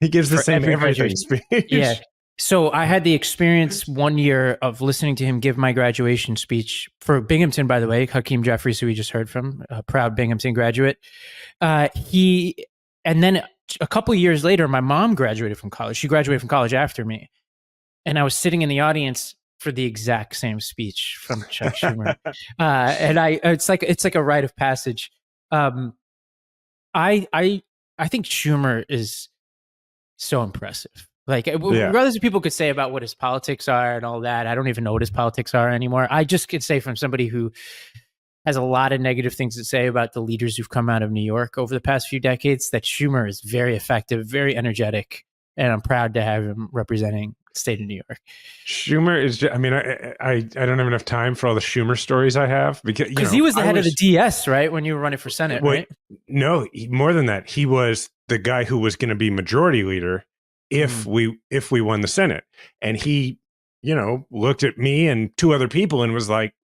He gives the same everything speech. Yeah. So I had the experience one year of listening to him give my graduation speech for Binghamton, by the way, Hakeem Jeffries, who we just heard from, a proud Binghamton graduate. And then a couple of years later, my mom graduated from college. She graduated from college after me. And I was sitting in the audience for the exact same speech from Chuck Schumer. And it's like a rite of passage. I think Schumer is so impressive. Like, regardless of people could say about what his politics are and all that, I don't even know what his politics are anymore. I just could say from somebody who has a lot of negative things to say about the leaders who've come out of New York over the past few decades, that Schumer is very effective, very energetic, and I'm proud to have him representing the state of New York. Schumer is just, I mean, I don't have enough time for all the Schumer stories I have because he was the head of the DS, right? When you were running for Senate, right? No, more than that. He was the guy who was going to be majority leader if we won the Senate. And he, looked at me and two other people and was like,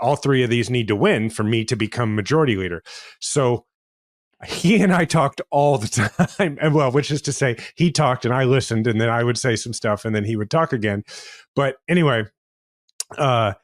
all three of these need to win for me to become majority leader. So he and I talked all the time. And which is to say, he talked and I listened, and then I would say some stuff and then he would talk again. But anyway, that's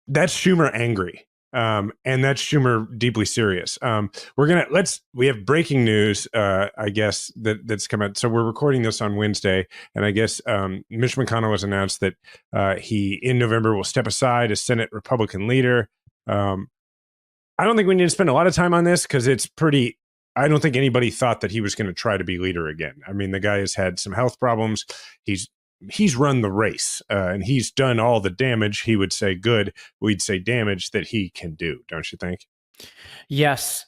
Schumer angry. And that's Schumer deeply serious. We have breaking news, I guess, that's come out. So we're recording this on Wednesday, and I guess Mitch McConnell has announced that he in November will step aside as Senate Republican leader. I don't think we need to spend a lot of time on this because I don't think anybody thought that he was going to try to be leader again. I mean, the guy has had some health problems. He's run the race and he's done all the damage. He would say good. We'd say damage that he can do. Don't you think? Yes.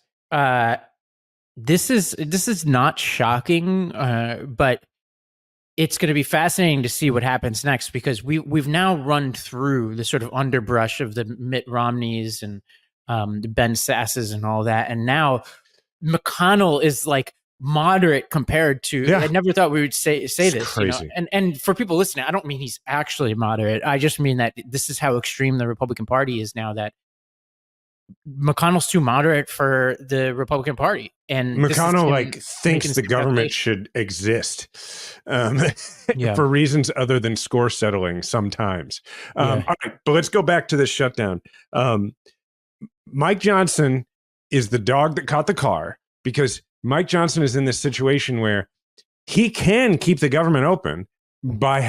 This is not shocking, but it's going to be fascinating to see what happens next, because we've now run through the sort of underbrush of the Mitt Romneys and the Ben Sasses and all that. And now McConnell is like moderate compared to, I never thought we would say this, crazy. And for people listening, I don't mean he's actually moderate. I just mean that this is how extreme the Republican Party is now, that McConnell's too moderate for the Republican Party. And McConnell thinks the government should exist for reasons other than score settling sometimes. All right, but let's go back to this shutdown. Mike Johnson is the dog that caught the car, because Mike Johnson is in this situation where he can keep the government open by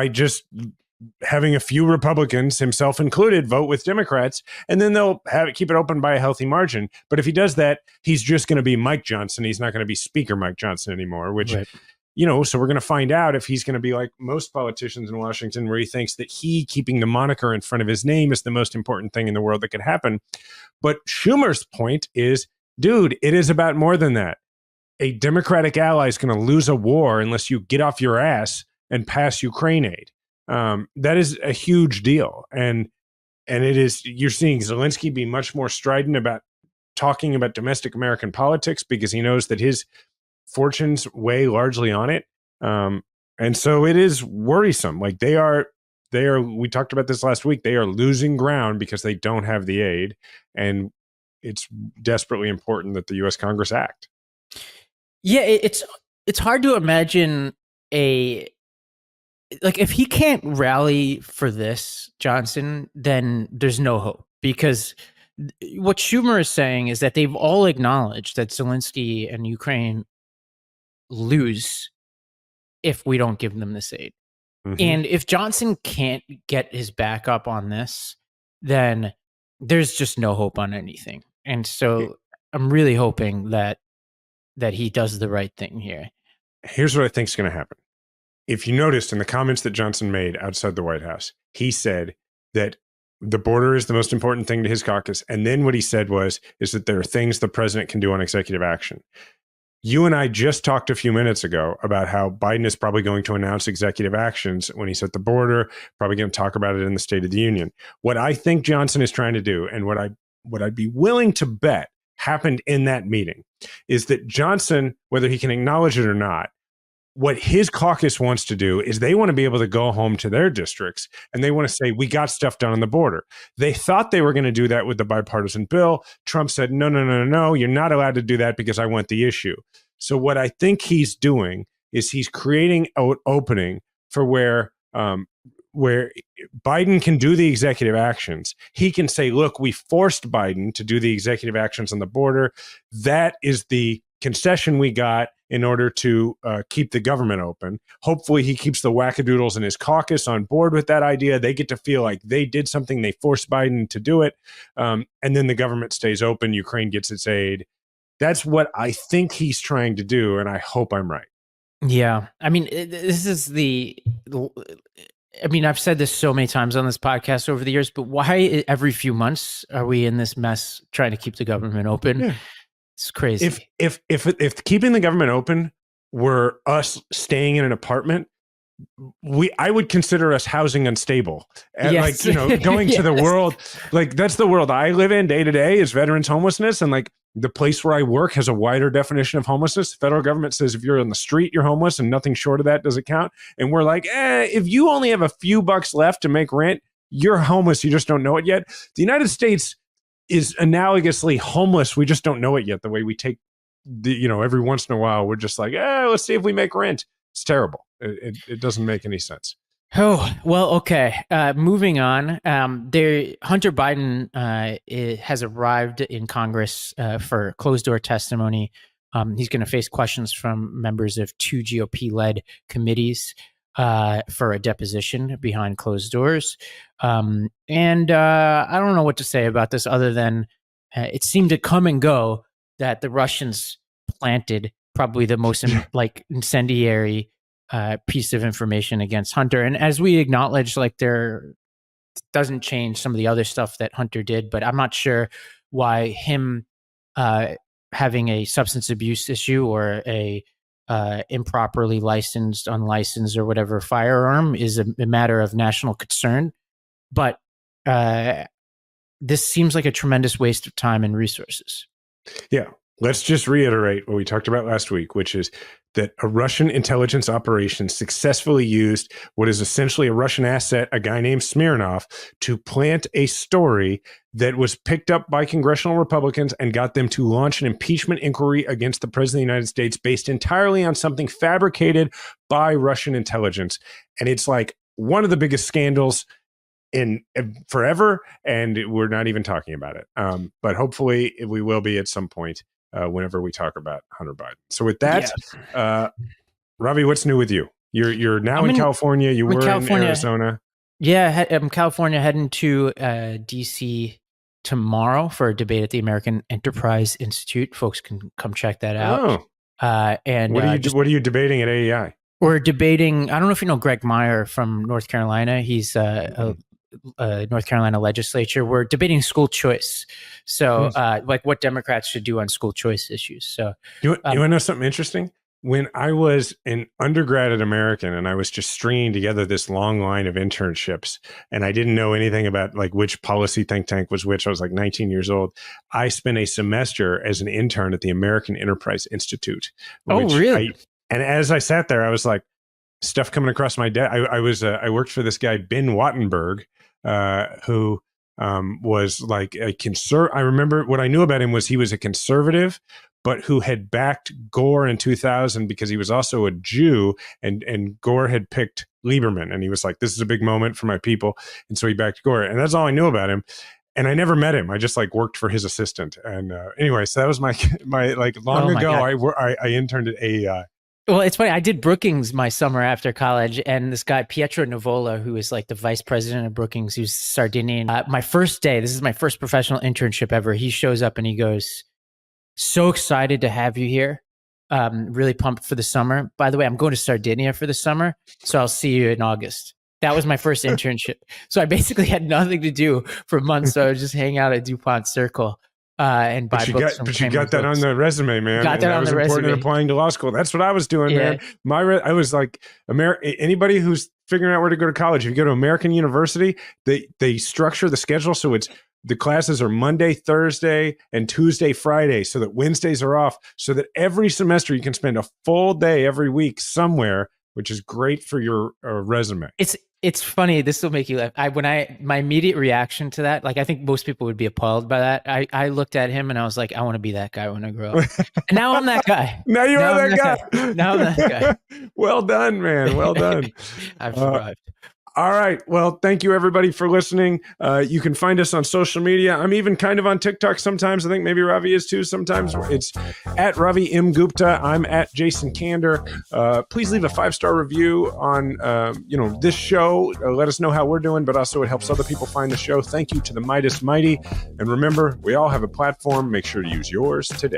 just having a few Republicans, himself included, vote with Democrats, and then they'll keep it open by a healthy margin. But if he does that, he's just going to be Mike Johnson. He's not going to be Speaker Mike Johnson anymore, which, so we're going to find out if he's going to be like most politicians in Washington, where he thinks that keeping the moniker in front of his name is the most important thing in the world that could happen. But Schumer's point is, dude, it is about more than that. A Democratic ally is going to lose a war unless you get off your ass and pass Ukraine aid. That is a huge deal. And you're seeing Zelensky be much more strident about talking about domestic American politics, because he knows that his fortunes weigh largely on it. And so it is worrisome. Like they are, we talked about this last week, they are losing ground because they don't have the aid. And it's desperately important that the U.S. Congress act. Yeah, it's hard to imagine if he can't rally for this, Johnson, then there's no hope, because what Schumer is saying is that they've all acknowledged that Zelensky and Ukraine lose if we don't give them this aid. Mm-hmm. And if Johnson can't get his back up on this, then there's just no hope on anything. And so I'm really hoping that he does the right thing here. Here's what I think is going to happen. If you noticed in the comments that Johnson made outside the White House, he said that the border is the most important thing to his caucus. And then what he said is that there are things the president can do on executive action. You and I just talked a few minutes ago about how Biden is probably going to announce executive actions when he's at the border, probably going to talk about it in the State of the Union. What I think Johnson is trying to do, and what I'd be willing to bet happened in that meeting, is that Johnson, whether he can acknowledge it or not, what his caucus wants to do is they want to be able to go home to their districts and they want to say, we got stuff done on the border. They thought they were going to do that with the bipartisan bill. Trump said, no, you're not allowed to do that because I want the issue. So what I think he's doing is he's creating an opening for where Biden can do the executive actions. He can say, look, we forced Biden to do the executive actions on the border. That is the concession we got in order to keep the government open. Hopefully he keeps the wackadoodles in his caucus on board with that idea. They get to feel like they did something. They forced Biden to do it. And then the government stays open. Ukraine gets its aid. That's what I think he's trying to do. And I hope I'm right. Yeah. I mean, this is I've said this so many times on this podcast over the years, but why every few months are we in this mess trying to keep the government open? Yeah. It's crazy. If keeping the government open were us staying in an apartment, I would consider us housing unstable. And yes. Going to the world, like that's the world I live in day to day is veterans homelessness. And like the place where I work has a wider definition of homelessness. The federal government says if you're on the street, you're homeless and nothing short of that doesn't count. And we're like, if you only have a few bucks left to make rent, you're homeless. You just don't know it yet. The United States is analogously homeless. We just don't know it yet. The way we take every once in a while, we're just like, let's see if we make rent. It's terrible. It doesn't make any sense. Oh, well, okay. Moving on. Hunter Biden has arrived in Congress for closed-door testimony. He's going to face questions from members of 2 GOP-led committees for a deposition behind closed doors. And I don't know what to say about this other than it seemed to come and go that the Russians planted probably the most incendiary piece of information against Hunter. And as we acknowledge, there doesn't change some of the other stuff that Hunter did, but I'm not sure why him having a substance abuse issue or a improperly licensed, unlicensed, or whatever firearm is a matter of national concern. But this seems like a tremendous waste of time and resources. Yeah. Let's just reiterate what we talked about last week, which is that a Russian intelligence operation successfully used what is essentially a Russian asset, a guy named Smirnov, to plant a story that was picked up by congressional Republicans and got them to launch an impeachment inquiry against the president of the United States based entirely on something fabricated by Russian intelligence. And it's like one of the biggest scandals in forever, and we're not even talking about it. But hopefully we will be at some point whenever we talk about Hunter Biden. So with that, Ravi, what's new with you? You're now in California. You were in Arizona. Yeah, I'm California, heading to DC tomorrow for a debate at the American Enterprise Institute. Folks can come check that out. And what are you debating at AEI? We're debating. I don't know if you know Greg Meyer from North Carolina. He's a North Carolina legislature. We're debating school choice. So what Democrats should do on school choice issues. So you want to know something interesting? When I was an undergrad at American and I was just stringing together this long line of internships and I didn't know anything about which policy think tank was which, I was 19 years old. I spent a semester as an intern at the American Enterprise Institute. Oh, really? And as I sat there, I was like, stuff coming across my desk. I worked for this guy, Ben Wattenberg, who was a I remember what I knew about him was he was a conservative, but who had backed Gore in 2000 because he was also a Jew, and Gore had picked Lieberman, and he was like, this is a big moment for my people. And so he backed Gore. And that's all I knew about him. And I never met him. I just worked for his assistant. And anyway, so that was my long ago, I interned at AEI. Well, it's funny. I did Brookings my summer after college, and this guy, Pietro Nivola, who is the vice president of Brookings, who's Sardinian. My first day, this is my first professional internship ever. He shows up and he goes, so excited to have you here. Really pumped for the summer. By the way, I'm going to Sardinia for the summer, so I'll see you in August. That was my first internship. So I basically had nothing to do for months. So I was just hanging out at DuPont Circle. and buy books. But you got that on the resume, man. Got that on the resume. Important in applying to law school. That's what I was doing, man. I was like, anybody who's figuring out where to go to college, if you go to American University, they structure the schedule so it's the classes are Monday, Thursday, and Tuesday, Friday, so that Wednesdays are off, so that every semester you can spend a full day every week somewhere, which is great for your resume. It's funny. This will make you laugh. My immediate reaction to that, like I think most people would be appalled by that. I looked at him and I was like, I want to be that guy when I grow up. And now I'm that guy. Now you are that guy. Now I'm that guy. Well done, man. Well done. I've survived. All right. Well, thank you everybody for listening. You can find us on social media. I'm even kind of on TikTok sometimes. I think maybe Ravi is too. Sometimes it's at Ravi M. Gupta. I'm at Jason Kander. Please leave a 5-star review on this show. Let us know how we're doing, but also it helps other people find the show. Thank you to the Midas Mighty. And remember, we all have a platform. Make sure to use yours today.